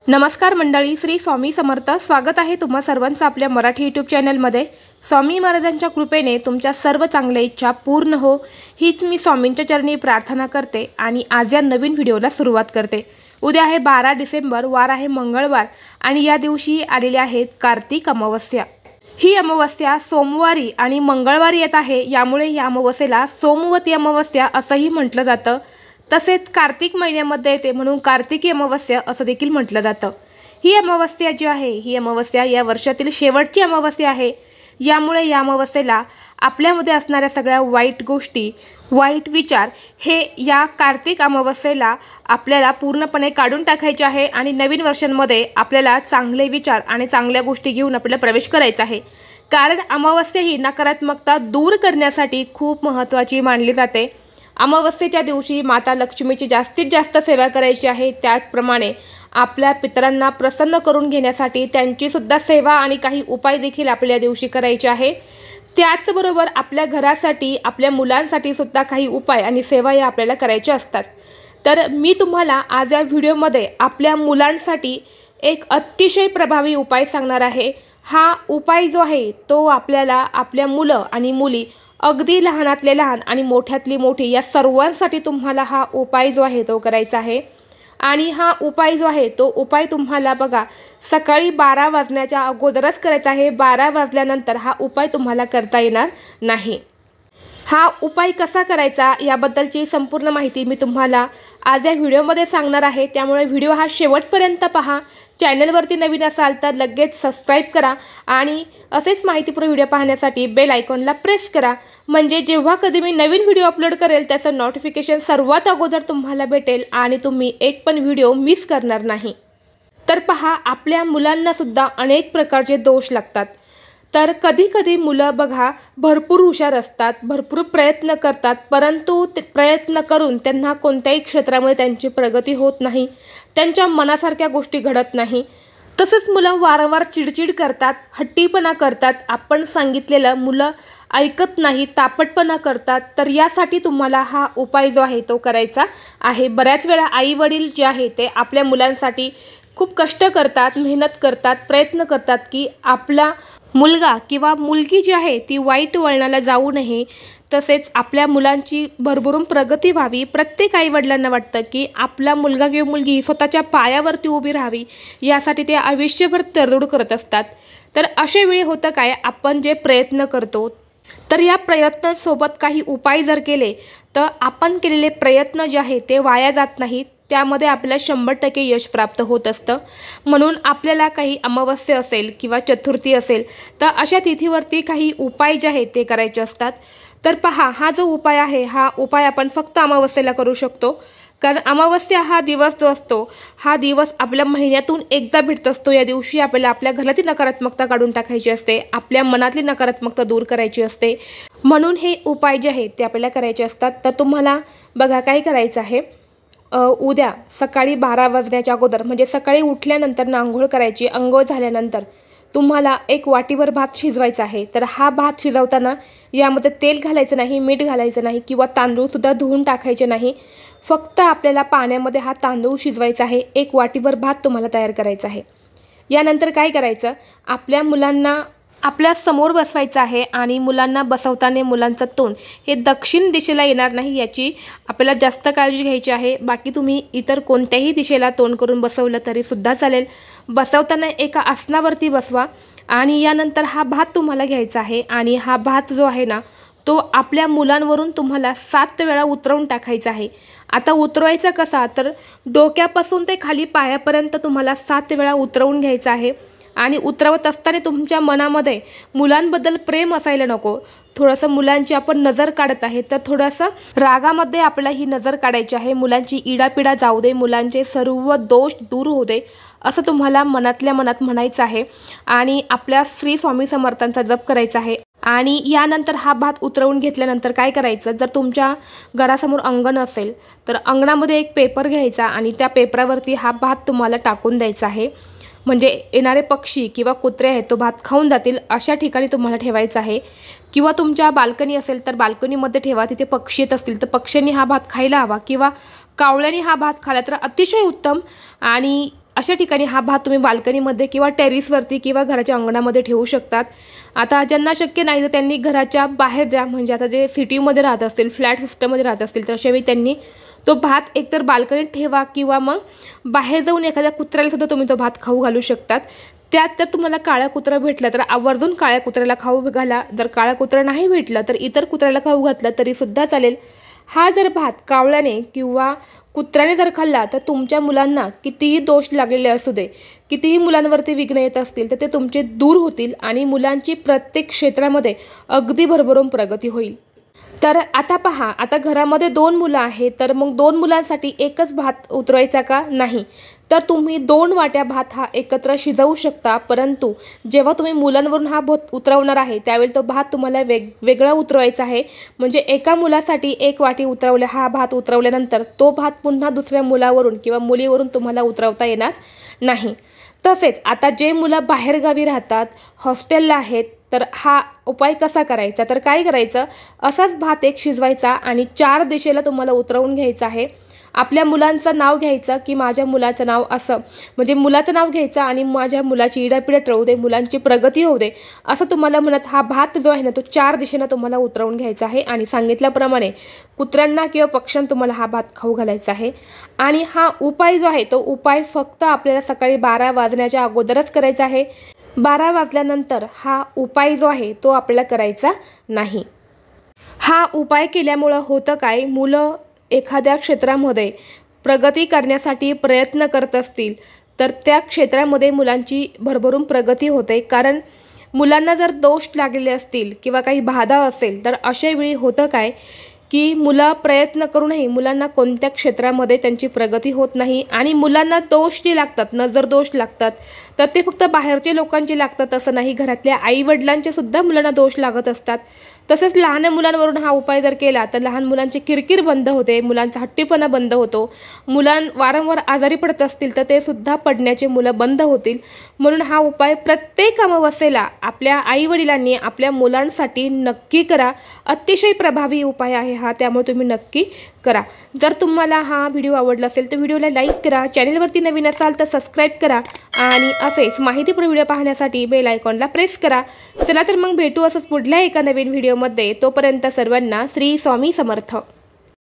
नमस्कार मंडळी, श्री स्वामी समर्थ. स्वागत आहे तुम्हा सर्वांचं आपल्या मराठी यूट्यूब चॅनलमध्ये. स्वामी महाराजांच्या कृपेने तुमच्या सर्व चांगल्या इच्छा पूर्ण हो, हीच मी स्वामींच्या चरणी प्रार्थना करते आणि आज या नवीन व्हिडिओला सुरुवात करते. उद्या आहे 12 डिसेंबर, वार आहे मंगळवार आणि या दिवशी आलेले आहेत कार्तिक अमावस्या. ही अमावस्या सोमवारी आणि मंगळवारी येत आहे, यामुळे या अमावस्येला सोमवती अमावस्या असंही म्हटलं जातं. तसेच कार्तिक महिन्यामध्ये येते म्हणून कार्तिकी अमावस्या असं देखील म्हटलं जातं. ही अमावस्या जी आहे, ही अमावस्या या वर्षातील शेवटची अमावस्या आहे. यामुळे या अमावस्येला आपल्यामध्ये असणाऱ्या सगळ्या वाईट गोष्टी, वाईट विचार हे या कार्तिक अमावस्येला आपल्याला पूर्णपणे काढून टाकायचे आहे आणि नवीन वर्षांमध्ये आपल्याला चांगले विचार आणि चांगल्या गोष्टी घेऊन आपल्याला प्रवेश करायचा आहे. कारण अमावस्या ही नकारात्मकता दूर करण्यासाठी खूप महत्त्वाची मानली जाते. अमावस्येच्या दिवशी माता लक्ष्मीची जास्तीत जास्त सेवा करायची आहे. त्याचप्रमाणे आपल्या पितरांना प्रसन्न करून घेण्यासाठी त्यांची सुद्धा सेवा आणि काही उपाय देखील आपल्या दिवशी करायचे आहे. त्याचबरोबर आपल्या घरासाठी, आपल्या मुलांसाठी सुद्धा काही उपाय आणि सेवा या आपल्याला करायच्या असतात. तर मी तुम्हाला आज या व्हिडिओमध्ये आपल्या मुलांसाठी एक अतिशय प्रभावी उपाय सांगणार आहे. हा उपाय जो आहे तो आपल्याला आपल्या मुलं आणि मुली, अगदी लहानातले लहान आणि मोठ्यातली मोठी, या सर्वांसाठी तुम्हाला हा उपाय जो आहे तो करायचा आहे. आणि हा उपाय जो आहे तो उपाय तुम्हाला बघा सकाळी 12 वाजण्याच्या अगोदरच करायचा आहे. 12 वाजल्यानंतर हा उपाय तुम्हाला करता येणार नाही. हा उपाय कसा करायचा याबद्दलची संपूर्ण माहिती मी तुम्हाला आज या व्हिडिओमध्ये सांगणार आहे. त्यामुळे व्हिडिओ हा शेवटपर्यंत पहा. चॅनलवरती नवीन असाल तर लगेच सबस्क्राईब करा आणि असेच माहितीपूर्ण व्हिडिओ पाहण्यासाठी बेल आयकॉनला प्रेस करा. म्हणजे जेव्हा कधी मी नवीन व्हिडिओ अपलोड करेल त्याचं नोटिफिकेशन सर्वात अगोदर तुम्हाला भेटेल आणि तुम्ही एक पण व्हिडिओ मिस करणार नाही. तर पहा, आपल्या मुलांना सुद्धा अनेक प्रकारचे दोष लागतात. तर कधी कधी मुलं बघा भरपूर हुशार असतात, भरपूर प्रयत्न करतात, परंतु ते प्रयत्न करून त्यांना कोणत्याही क्षेत्रामध्ये त्यांची प्रगती होत नाही, त्यांच्या मनासारख्या गोष्टी घडत नाही. तसंच मुलं वारंवार चिडचिड करतात, हट्टीपणा करतात, आपण सांगितलेलं मुलं ऐकत नाही, तापटपणा करतात. तर यासाठी तुम्हाला हा उपाय जो आहे तो करायचा आहे. बऱ्याच वेळा आई वडील जे आहे ते आपल्या मुलांसाठी खूप कष्ट करतात, मेहनत करतात, प्रयत्न करतात की आपला मुलगा किंवा मुलगी जी आहे ती वाईट वळणाला जाऊ नये, तसेच आपल्या मुलांची भरभरून प्रगती व्हावी. प्रत्येक आईवडिलांना वाटतं की आपला मुलगा किंवा मुलगी स्वतःच्या पायावरती उभी राहावी, यासाठी ते आयुष्यभर तडजोड करत असतात. तर अशा वेळी होतं काय, आपण जे प्रयत्न करतो तर या प्रयत्नांसोबत काही उपाय जर केले तर आपण केलेले प्रयत्न जे आहे ते वाया जात नाहीत, त्यामध्ये आपल्याला 100% यश प्राप्त होत असतं. म्हणून आपल्याला काही अमावस्या असेल किंवा चतुर्थी असेल तर अशा तिथीवरती काही उपाय जे आहेत ते करायचे असतात. तर पहा, हा जो उपाय आहे हा उपाय आपण फक्त अमावस्येला करू शकतो. कारण अमावस्या हा दिवस जो असतो, हा दिवस आपल्या महिन्यातून एकदा भेटत असतो. या दिवशी आपल्याला आपल्या घरातली नकारात्मकता काढून टाकायची असते, आपल्या मनातली नकारात्मकता दूर करायची असते. म्हणून हे उपाय जे आहेत ते आपल्याला करायचे असतात. तर तुम्हाला बघा काय करायचं आहे, उद्या सकाळी 12 वाजण्याच्या अगोदर म्हणजे सकाळी उठल्यानंतर आंघोळ करायची. आंघोळ झाल्यानंतर तुम्हाला एक वाटीभर भात शिजवायचा आहे. तर हा भात शिजवताना यामध्ये तेल घालायचं नाही, मीठ घालायचं नाही किंवा तांदूळसुद्धा धुवून टाकायचे नाही. फक्त आपल्याला पाण्यामध्ये हा तांदूळ शिजवायचा आहे. एक वाटीभर भात तुम्हाला तयार करायचा आहे. यानंतर काय करायचं, आपल्या मुलांना आपल्या समोर बसवायचं आहे आणि मुलांना बसवताना मुलांचं तोंड हे दक्षिण दिशेला येणार नाही, याची आपल्याला जास्त काळजी घ्यायची आहे. बाकी तुम्ही इतर कोणत्याही दिशेला तोंड करून बसवलं तरी सुद्धा चालेल. बसवताना एका आसनावरती बसवा आणि यानंतर हा भात तुम्हाला घ्यायचा आहे आणि हा भात जो आहे ना तो आपल्या मुलांवरून तुम्हाला 7 वेळा उतरवून टाकायचा आहे. आता उतरवायचा कसा, तर डोक्यापासून ते खाली पायापर्यंत तुम्हाला 7 वेळा उतरवून घ्यायचं आहे. आणि उतरवत असताना तुमच्या मनामध्ये मुलांबद्दल प्रेम असायला नको. थोडंसं मुलांची आपण नजर काढत आहे तर थोडंसं रागामध्ये आपल्याला ही नजर काढायची आहे. मुलांची इडापिडा जाऊ दे, मुलांचे सर्व दोष दूर होऊ दे, असं तुम्हाला मनातल्या मनात म्हणायचं आहे. आणि आपल्या श्री स्वामी समर्थांचा जप करायचा आहे. आणि यानंतर हा भात उतरवून घेतल्यानंतर काय करायचं, जर तुमच्या घरासमोर अंगण असेल तर अंगणामध्ये एक पेपर घ्यायचा आणि त्या पेपरावरती हा भात तुम्हाला टाकून द्यायचा आहे. म्हणजे येणारे पक्षी किंवा कुत्रे आहेत तो भात खाऊन जातील अशा ठिकाणी तुम्हाला ठेवायचं आहे. किंवा तुमच्या बाल्कनी असेल तर बाल्कनीमध्ये ठेवा, तिथे पक्षी येत असतील तर पक्ष्यांनी हा भात खायला हवा किंवा कावळ्यांनी हा भात खाला तर अतिशय उत्तम. आणि अशा ठिकाणी हा भात तुम्ही बाल्कनीमध्ये किंवा टेरेसवरती किंवा घराच्या अंगणामध्ये ठेवू शकतात। आता ज्यांना शक्य नाही तर त्यांनी घराच्या बाहेर जा, म्हणजे आता जे सिटीमध्ये राहत असतील, फ्लॅट सिस्टममध्ये राहत असतील, तर अशावेळी त्यांनी तो भात एकतर बाल्कनीत ठेवा किंवा मग बाहेर जाऊन एखाद्या कुत्र्याला सुद्धा तुम्ही तो भात खाऊ घालू शकतात। त्यात तर तुम्हाला काळा कुत्रा भेटला तर आवर्जून काळ्या कुत्र्याला खाऊ घाला, जर काळा कुत्रा नाही भेटला तर इतर कुत्र्याला खाऊ घातला तरी सुद्धा चालेल। हा जर भात कावळ्याने किंवा कुत्र्याने जर खाल्ला तर तुमच्या मुलांना कितीही दोष लागलेले असू दे, कितीही मुलांवरती विघ्न येत असतील तर ते तुमचे दूर होतील आणि मुलांची प्रत्येक क्षेत्रामध्ये अगदी भरभरून प्रगती होईल। तर आता पहा, आता घरामध्ये 2 मुलं आहेत तर मग 2 मुलांसाठी एकच भात उतरवायचा का? नाही, तर तुम्ही 2 वाट्या भात हा एकत्र शिजवू शकता। परंतु जेव्हा तुम्ही मुलांवरून हा भात उतरवणार आहे त्यावेळी तो भात तुम्हाला वेगळा उतरवायचा आहे। म्हणजे एका मुलासाठी 1 वाटी हा भात उतरवल्यानंतर तो भात पुन्हा दुसऱ्या मुलावरून किंवा मुलीवरून तुम्हाला उतरवता येणार नाही। तसेच आता जे मुलं बाहेरगावी राहतात, हॉस्टेलला आहेत, तर हा उपाय कसा करायचा? तर काय करायचं, असाच भात एक शिजवायचा आणि 4 दिशेला तुम्हाला उतरवून घ्यायचं आहे। आपल्या मुलांचं नाव घ्यायचं की माझ्या मुलाचं नाव असं, म्हणजे मुलाचं नाव घ्यायचं आणि माझ्या मुलाची इडापिडा होऊ दे, मुलांची प्रगती होऊ दे, असं तुम्हाला म्हणत हा भात जो आहे ना तो 4 दिशेनं तुम्हाला उतरवून घ्यायचा आहे। आणि सांगितल्याप्रमाणे कुत्र्यांना किंवा पक्ष्यांना तुम्हाला हा भात खाऊ घालायचा आहे। आणि हा उपाय जो आहे तो उपाय फक्त आपल्याला सकाळी 12 वाजण्याच्या अगोदरच करायचा आहे। 12 वाजल्यानंतर हा उपाय जो आहे तो आपल्याला करायचा नाही। हा उपाय केल्यामुळं होतं काय, मुलं एखाद्या क्षेत्रामध्ये प्रगती करण्यासाठी प्रयत्न करत असतील तर त्या क्षेत्रामध्ये मुलांची भरभरून प्रगती होते। कारण मुलांना जर दोष लागलेले असतील किंवा काही बाधा असेल तर अशा वेळी होतं काय की मुलं प्रयत्न करूनही मुलांना कोणत्या क्षेत्रामध्ये त्यांची प्रगती होत नाही। आणि मुलांना दोष जे लागतात, नजर दोष लागतात, तर ते फक्त बाहेरचे लोकांचे लागतात असं नाही, घरातल्या आईवडिलांचे सुद्धा मुलांना दोष लागत असतात। तसेच लहान मुलांवरून हा उपाय जर केला तर लहान मुलांची किरकिर बंद होते, मुलांचा हट्टीपणा बंद होतो, वारंवार आजारी पडत असतील तर ते सुद्धा पडण्याचे मुलं बंद होतील। म्हणून हा उपाय प्रत्येक अमावस्येला आपल्या आईवडिलांनी आपल्या मुलांसाठी नक्की करा। अतिशय प्रभावी उपाय आहे हा, त्यामुळे तुम्ही नक्की करा। जर तुम्हाला हा व्हिडिओ आवडला असेल तर व्हिडिओला लाईक करा, चॅनलवरती नवीन असाल तर सबस्क्राईब करा आणि असेच माहितीपूर्ण व्हिडिओ पाहण्यासाठी बेल आयकॉनला प्रेस करा। चला तर मग भेटू असंच पुढल्या एका नवीन व्हिडिओमध्ये। तोपर्यंत सर्वांना श्री स्वामी समर्थ।